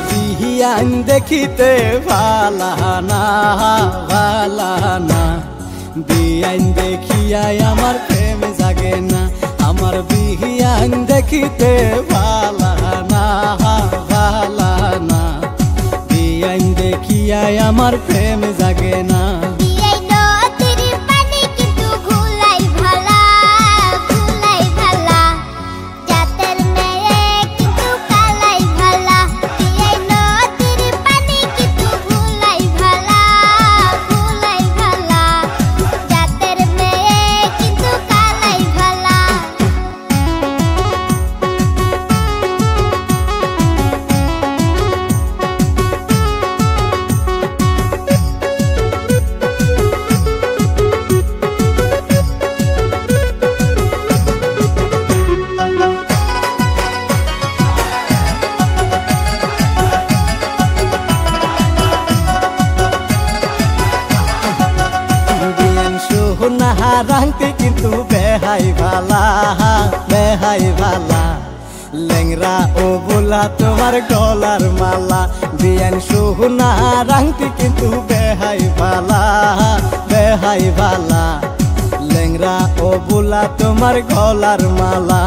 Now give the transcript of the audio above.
বিহিয়ান দেখিতে ভালানা ভালানা, বিয়ান দেখিয়াই আমার প্রেম জাগে না। আমার বিহিয়ান দেখিতে ভালানা ভালানা, বিয়ান দেখিয়াই আমার প্রেম জাগে না। রাংটি কিন্তু বেহাই ভালা বেহাই ভালা, লেংরা ও বোলা তোমার গলার মালা। বিয়ান সোহনা রাংটি কিন্তু বেহাই ভালা বেহাই ভালা, লেংরা ও বোলা তোমার গলার মালা।